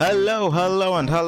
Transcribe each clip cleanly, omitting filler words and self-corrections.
Hello,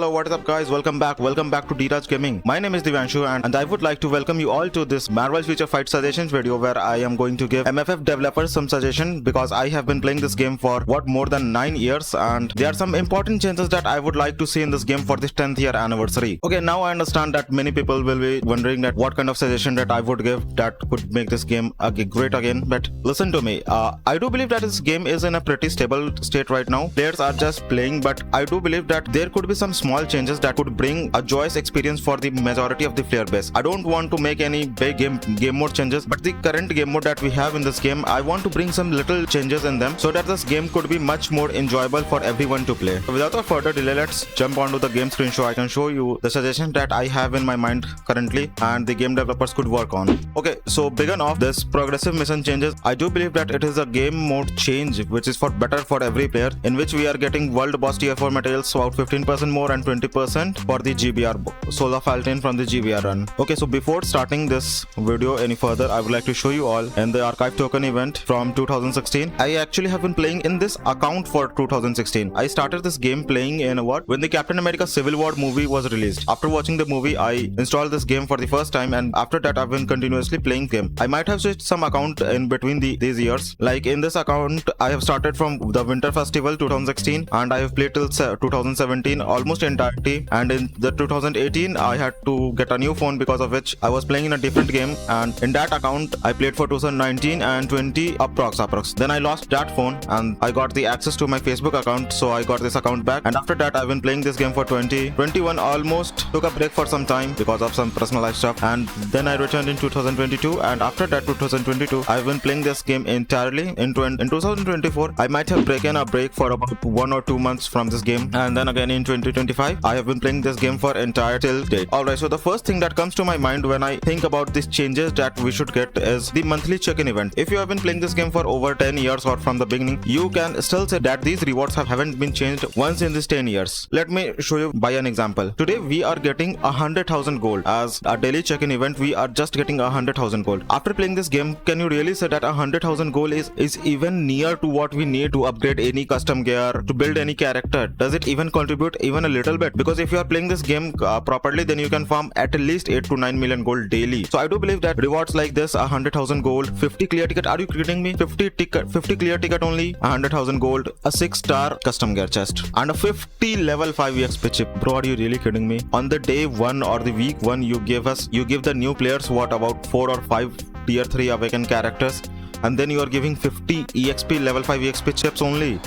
what is up guys? Welcome back to DRaj Gaming. My name is Divanshu and I would like to welcome you all to this Marvel Future Fight suggestions video where I am going to give MFF developers some suggestion because I have been playing this game for more than 9 years and there are some important changes that I would like to see in this game for this 10th year anniversary. Okay, now I understand that many people will be wondering that what kind of suggestion that I would give that could make this game great again, but listen to me. I do believe that this game is in a pretty stable state right now. Players are just playing, but I do believe that there could be some small changes that could bring a joyous experience for the majority of the player base. I don't want to make any big game mode changes, but the current game mode that we have in this game, I want to bring some little changes in them so that this game could be much more enjoyable for everyone to play. Without a further delay, let's jump onto the game screen so I can show you the suggestions that I have in my mind currently and the game developers could work on. Okay, so begin off this progressive mission changes. I do believe that it is a game mode change which is for better for every player, in which we are getting world boss tier 4 materials about 15% more and 20% for the GBR solar fountain from the GBR run. Okay, so before starting this video any further, I would like to show you all in the archive token event from 2016. I actually have been playing in this account for 2016. I started this game playing in when the Captain America Civil War movie was released. After watching the movie, I installed this game for the first time and after that I've been continuously playing game. I might have switched some account in between these years. Like in this account, I have started from the Winter Festival 2016 and I have played till 2017 almost entirety, and in the 2018 I had to get a new phone because of which I was playing in a different game, and in that account I played for 2019 and 20 approx. Then I lost that phone and I got the access to my Facebook account, so I got this account back, and after that I've been playing this game for 2021. Almost took a break for some time because of some personal life stuff, and then I returned in 2022, and after that 2022 I've been playing this game entirely. In 2024 I might have taken a break for about 1 or 2 months from this game, and then again in 2025 I have been playing this game for entire till date. Alright, so the first thing that comes to my mind when I think about these changes that we should get is the monthly check-in event. If you have been playing this game for over 10 years or from the beginning, you can still say that these rewards haven't been changed once in these 10 years. Let me show you by an example. Today we are getting 100,000 gold as a daily check-in event. We are just getting 100,000 gold. After playing this game, can you really say that 100,000 gold is even near to what we need to upgrade any custom gear, to build any character? Does it even contribute even a little bit? Because if you are playing this game properly, then you can farm at least 8 to 9 million gold daily. So I do believe that rewards like this, 100,000 gold, 50 clear ticket, are you kidding me? 50 clear ticket only, 100,000 gold, a 6-star custom gear chest, and a 50 level 5 EXP chip. Bro, are you really kidding me? On the day 1 or the week 1, you give the new players what, about 4 or 5 tier 3 awakened characters, and then you are giving 50 EXP level 5 EXP chips only.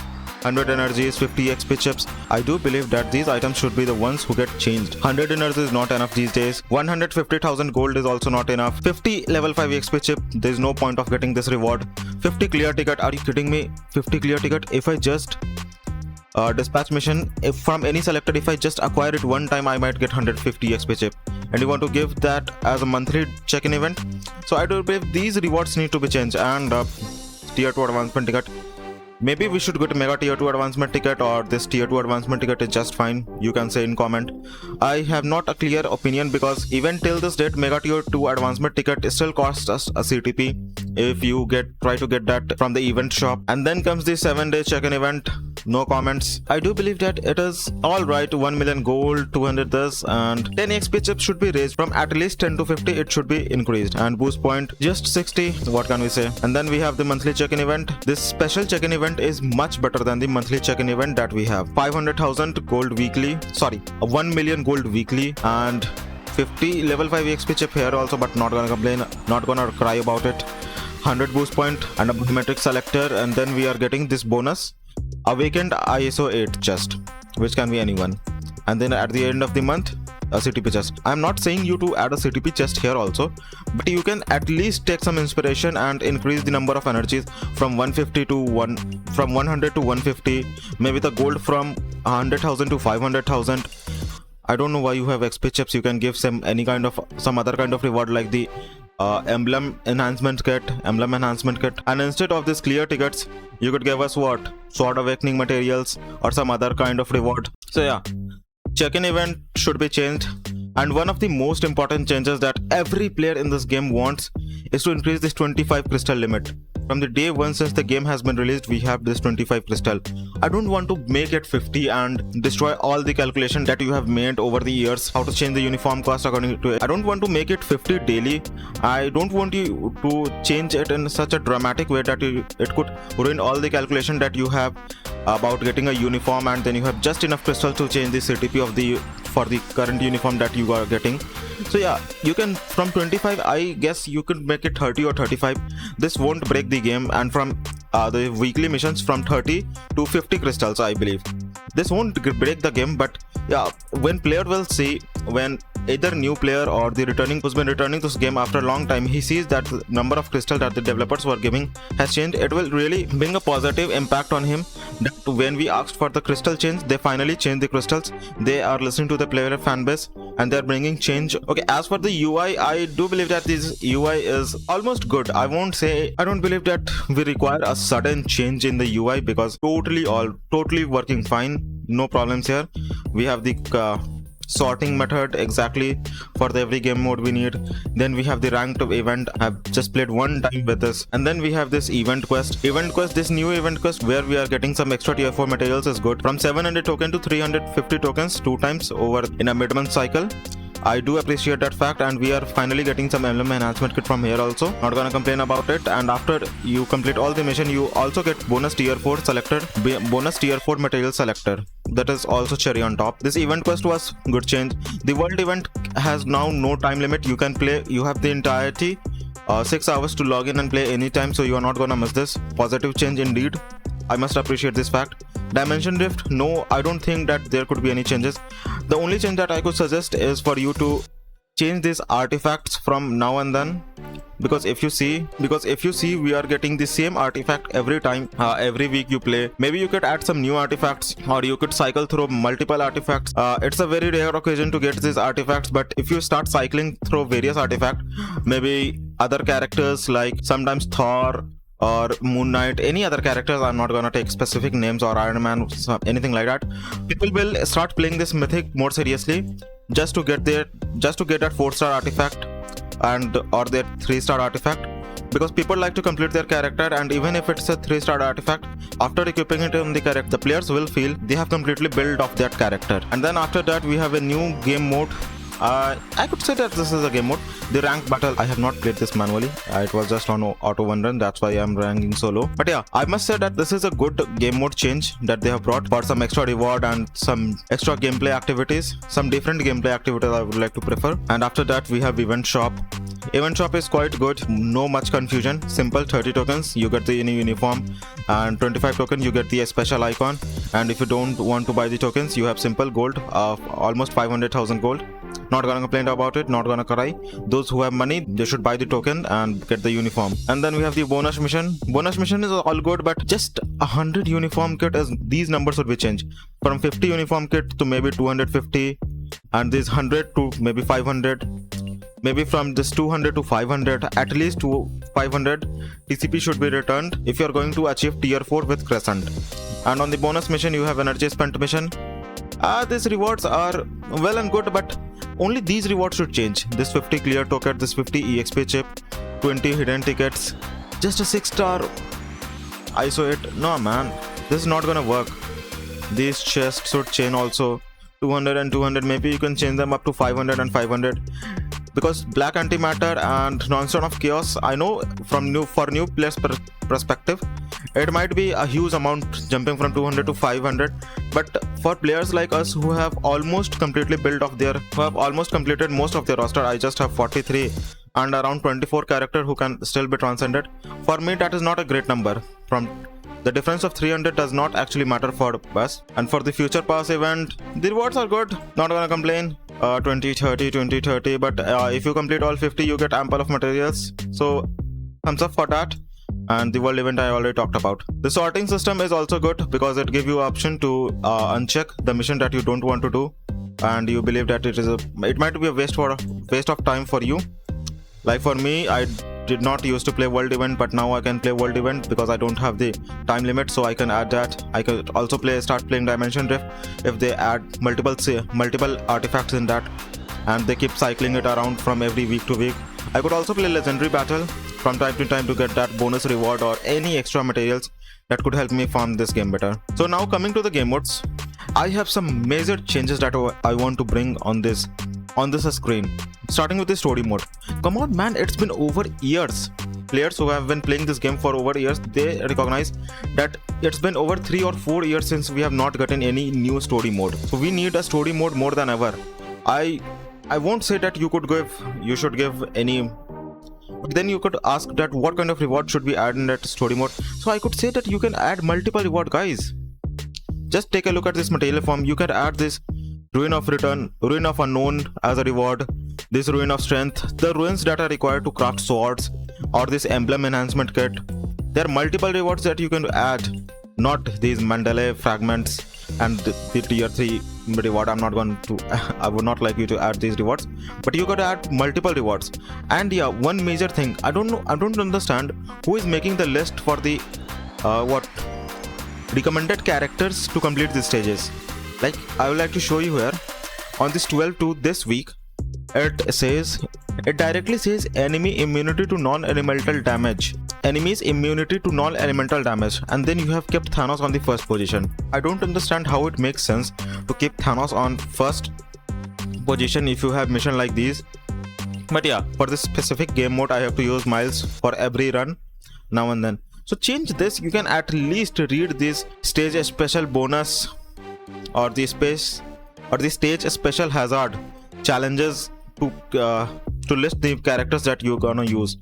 100 energies, 50 XP chips. I do believe that these items should be the ones who get changed. 100 energies is not enough these days. 150,000 gold is also not enough. 50 level 5 XP chip, there is no point of getting this reward. 50 clear ticket, are you kidding me? 50 clear ticket, if I just dispatch mission, if from any selected, if I just acquire it one time, I might get 150 XP chip. And you want to give that as a monthly check-in event? So I do believe these rewards need to be changed. And tier 2 advancement ticket, maybe we should get mega tier 2 advancement ticket, or this tier 2 advancement ticket is just fine. You can say in comment. I have not a clear opinion because even till this date, mega tier 2 advancement ticket still costs us a CTP if you try to get that from the event shop. And then comes the 7-day check-in event. No comments. I do believe that it is alright. 1 million gold, 200 this, and 10 XP chips should be raised from at least 10 to 50. It should be increased, and boost point just 60. What can we say? And then we have the monthly check-in event. This special check-in event is much better than the monthly check-in event that we have. 500,000 gold weekly, 1 million gold weekly, and 50 level 5 XP chip here also, but not gonna complain, not gonna cry about it. 100 boost point and a biometric selector, and then we are getting this bonus, awakened ISO 8 chest, which can be anyone, and then at the end of the month, a CTP chest. I'm not saying you to add a CTP chest here also, but you can at least take some inspiration and increase the number of energies from 150 to from 100 to 150, maybe the gold from 100,000 to 500,000. I don't know why you have XP chips. You can give some other kind of reward like the emblem enhancement kit, and instead of these clear tickets, you could give us what, sword awakening materials or some other kind of reward. So yeah, check-in event should be changed, and one of the most important changes that every player in this game wants is to increase this 25 crystal limit. From the day one since the game has been released, we have this 25 crystal. I don't want to make it 50 and destroy all the calculation that you have made over the years, how to change the uniform cost according to it. I don't want to make it 50 daily. I don't want you to change it in such a dramatic way that it could ruin all the calculation that you have about getting a uniform, and then you have just enough crystal to change the CTP of the for the current uniform that you are getting. So yeah, you can from 25, I guess you could make it 30 or 35. This won't break the game, and from the weekly missions from 30 to 50 crystals, I believe. This won't break the game, but yeah, when player will see, when either new player or the returning who's been returning to this game after a long time, he sees that the number of crystal that the developers were giving has changed. It will really bring a positive impact on him, that when we asked for the crystal change, they finally changed the crystals. They are listening to the player fan base and they're bringing change. Okay, as for the UI, I do believe that this UI is almost good. I won't say, I don't believe that we require a sudden change in the UI, because totally working fine, no problems here. We have the sorting method exactly for the every game mode we need. Then we have the ranked event. I've just played one time with this. And then we have this event quest. This new event quest where we are getting some extra tier 4 materials is good. From 700 token to 350 tokens 2 times over in a mid-month cycle. I do appreciate that fact, and we are finally getting some emblem enhancement kit from here also. Not gonna complain about it. And after you complete all the mission, you also get bonus tier 4 selector, bonus tier 4 material selector. That is also cherry on top. This event quest was good change. The world event has now no time limit. You can play, you have the entirety 6 hours to log in and play anytime, so you are not gonna miss this. Positive change indeed. I must appreciate this fact. Dimension Rift, no, I don't think that there could be any changes. The only change that I could suggest is for you to change these artifacts from now and then, because if you see we are getting the same artifact every time, every week you play. Maybe you could add some new artifacts, or you could cycle through multiple artifacts. It's a very rare occasion to get these artifacts, but if you start cycling through various artifacts, maybe other characters like sometimes Thor or Moon Knight, any other characters, I'm not gonna take specific names, or Iron Man, anything like that, people will start playing this mythic more seriously, just to get that 4-star artifact and or their 3-star artifact, because people like to complete their character. And even if it's a 3-star artifact, after equipping it on the character, the players will feel they have completely built off that character. And then after that we have a new game mode. I could say that this is a game mode. The rank battle, I have not played this manually. It was just on auto one run, that's why I'm ranking solo. But yeah, I must say that this is a good game mode change that they have brought for some extra reward and some extra gameplay activities. Some different gameplay activities I would like to prefer. And after that we have event shop. Event shop is quite good, no much confusion. Simple, 30 tokens you get the new uniform, and 25 token you get the special icon. And if you don't want to buy the tokens, you have simple gold of almost 500,000 gold. Not gonna complain about it, not gonna cry. Those who have money, they should buy the token and get the uniform. And then we have the bonus mission. Bonus mission is all good, but just 100 uniform kit, as these numbers would be changed from 50 uniform kit to maybe 250, and this 100 to maybe 500. Maybe from this 200 to 500, at least to 500 TCP should be returned if you are going to achieve tier 4 with Crescent. And on the bonus mission you have energy spent mission. These rewards are well and good, but only these rewards should change. This 50 clear token, this 50 EXP chip, 20 hidden tickets, just a 6-star ISO 8. No man, this is not gonna work. These chests should change also. 200 and 200, maybe you can change them up to 500 and 500. Because black antimatter and non-stop of chaos, I know from new players perspective, it might be a huge amount jumping from 200 to 500, but for players like us who have almost completely completed most of their roster, I just have 43 and around 24 characters who can still be transcended. For me, that is not a great number. From the difference of 300 does not actually matter for us. And for the future pass event, the rewards are good, not gonna complain. 20-30, but if you complete all 50, you get ample of materials, so thumbs up for that. And the world event I already talked about. The sorting system is also good, because it gives you option to uncheck the mission that you don't want to do, and you believe that it might be a waste of time for you. Like for me, I did not used to play world event, but now I can play world event because I don't have the time limit, so I can add that. I could also start playing Dimension Rift if they add multiple artifacts in that, and they keep cycling it around from every week to week. I could also play legendary battle. from time to time to get that bonus reward or any extra materials that could help me farm this game better. So now coming to the game modes, I have some major changes that I want to bring on this screen. Starting with the story mode. Come on man, it's been over years. Players who have been playing this game for over years, they recognize that it's been over 3 or 4 years since we have not gotten any new story mode. So we need a story mode more than ever. I won't say that you should give any, but then you could ask that what kind of reward should we add in that story mode. So I could say that you can add multiple reward, guys. Just take a look at this material form. You can add this Ruin of Return, Ruin of Unknown as a reward, this Ruin of Strength, the ruins that are required to craft swords, or this emblem enhancement kit. There are multiple rewards that you can add, not these Mandalay fragments and the tier 3 reward. I would not like you to add these rewards, but you could add multiple rewards. And yeah, one major thing, I don't understand who is making the list for the recommended characters to complete these stages. Like, I would like to show you here on this 12/2 this week. It directly says enemy immunity to non-elemental damage. Enemies immunity to non-elemental damage, and then you have kept Thanos on the first position. I don't understand how it makes sense to keep Thanos on first position if you have mission like these. But yeah, for this specific game mode, I have to use Miles for every run now and then. So change this. You can at least read this stage special bonus or the stage special hazard challenges to list the characters that you're gonna use.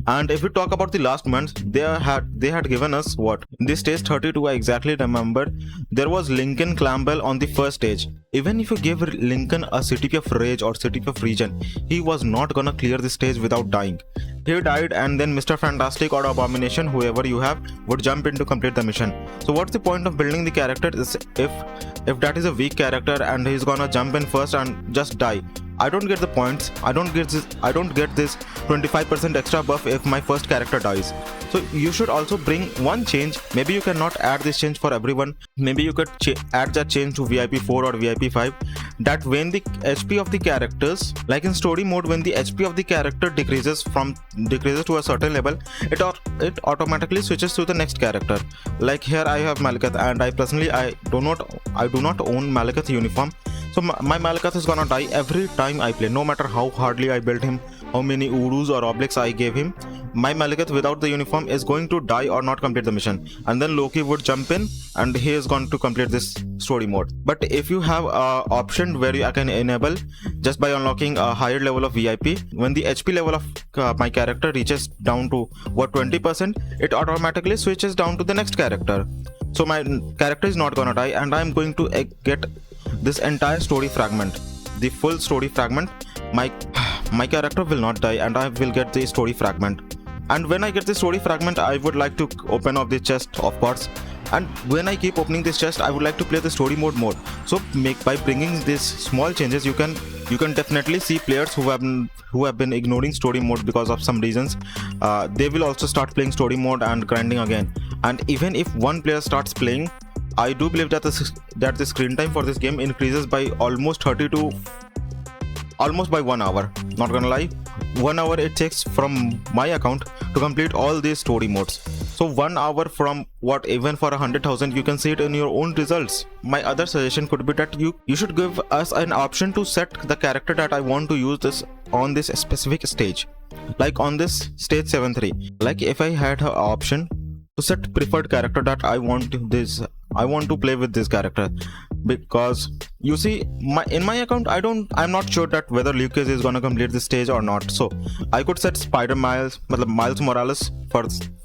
And if we talk about the last month, they had given us what? In this stage 32, I exactly remember, there was Lincoln Campbell on the first stage. Even if you give Lincoln a CTP of Rage or CTP of Regen, he was not gonna clear the stage without dying. He died, and then Mr. Fantastic or Abomination, whoever you have, would jump in to complete the mission. So what's the point of building the character is if that is a weak character and he's gonna jump in first and just die? I don't get the points. I don't get this 25% extra buff if my first character dies. So you should also bring one change. Maybe you cannot add this change for everyone. Maybe you could add that change to VIP 4 or VIP 5. That when the HP of the characters, like in story mode, when the HP of the character decreases to a certain level, it automatically switches to the next character. Like here I have Malekith, and I do not own Malekith uniform. So my Malekith is gonna die every time I play, no matter how hardly I built him, how many Urus or Obliques I gave him. My Malekith without the uniform is going to die or not complete the mission. And then Loki would jump in and he is going to complete this story mode. But if you have an option where I can enable just by unlocking a higher level of VIP, when the HP level of my character reaches down to 20%, it automatically switches down to the next character. So my character is not gonna die, and I'm going to get this entire story fragment, the full story fragment. My character will not die, and I will get the story fragment. And when I get the story fragment, I would like to open up the chest, of course. And when I keep opening this chest, I would like to play the story mode more. So by bringing these small changes, you can definitely see players who have been ignoring story mode because of some reasons. They will also start playing story mode and grinding again. And even if one player starts playing, I do believe that the screen time for this game increases by almost by 1 hour. Not gonna lie, 1 hour it takes from my account to complete all these story modes. So 1 hour from what, even for 100,000, you can see it in your own results. My other suggestion could be that you should give us an option to set the character that I want to use this on this specific stage. Like on this stage 7-3, like if I had an option to set preferred character that I want to play with this character, because you see in my account I'm not sure that whether Luke Cage is gonna complete this stage or not. So I could set Miles Morales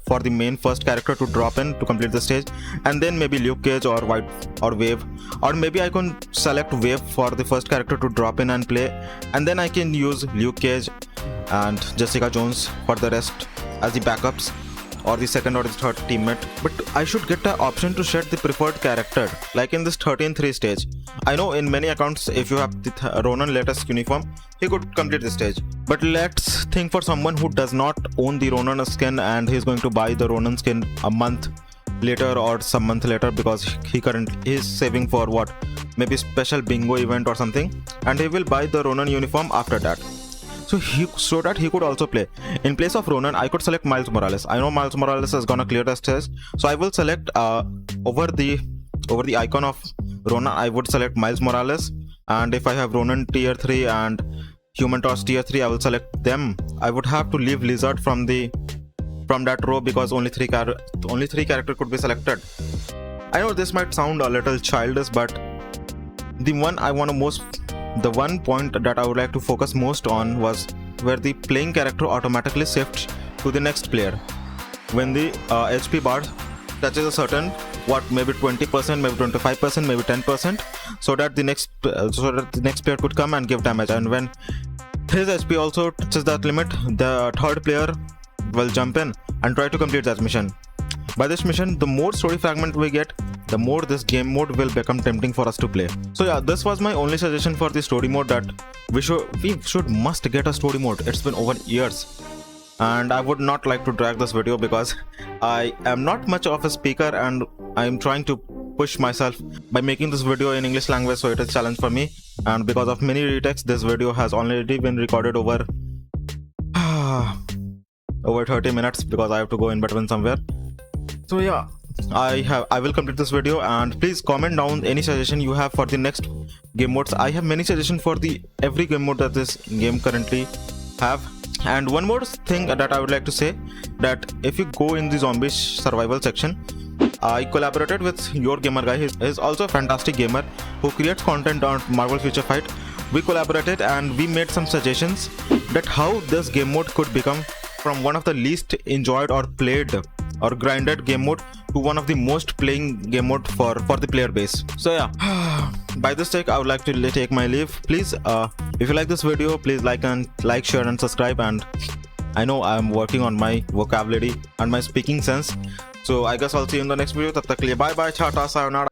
for the main first character to drop in to complete the stage, and then maybe Luke Cage or Wave, or maybe I can select Wave for the first character to drop in and play, and then I can use Luke Cage and Jessica Jones for the rest as the backups, or the second or the third teammate. But I should get the option to set the preferred character, like in this 13-3 stage. I know in many accounts, if you have the Ronan latest uniform, he could complete the stage. But let's think for someone who does not own the Ronan skin and he's going to buy the Ronan skin a month later or some month later, because he currently is saving for maybe special bingo event or something, and he will buy the Ronan uniform after that. so that he could also play. In place of Ronan, I could select Miles Morales. I know Miles Morales is gonna clear the test, so I will select over the icon of Ronan, I would select Miles Morales. And if I have Ronan tier 3 and Human Torch tier 3, I will select them. I would have to leave Lizard from that row because only three character could be selected. I know this might sound a little childish, but the one point that I would like to focus most on was where the playing character automatically shifts to the next player when the HP bar touches a certain maybe 20%, maybe 25%, maybe 10%, so that the next player could come and give damage. And when his HP also touches that limit, the third player will jump in and try to complete that mission. By this mission, the more story fragment we get, the more this game mode will become tempting for us to play. So yeah, this was my only suggestion for the story mode, that we must get a story mode. It's been over years. And I would not like to drag this video because I am not much of a speaker and I am trying to push myself by making this video in English language, so it is a challenge for me. And because of many retakes, this video has already been recorded over 30 minutes because I have to go in between somewhere. So yeah, I will complete this video, and please comment down any suggestion you have for the next game modes. I have many suggestions for every game mode that this game currently have. And one more thing that I would like to say, that if you go in the zombies survival section, I collaborated with Your Gamer Guy. He is also a fantastic gamer who creates content on Marvel Future Fight. We collaborated and we made some suggestions that how this game mode could become from one of the least enjoyed or played or grinded game mode to one of the most playing game mode for the player base. So yeah, by this take I would like to take my leave. Please if you like this video, please like, share and subscribe. And I know I am working on my vocabulary and my speaking sense, so I guess I'll see you in the next video. Tab tak ke liye bye bye, chata, sayonara.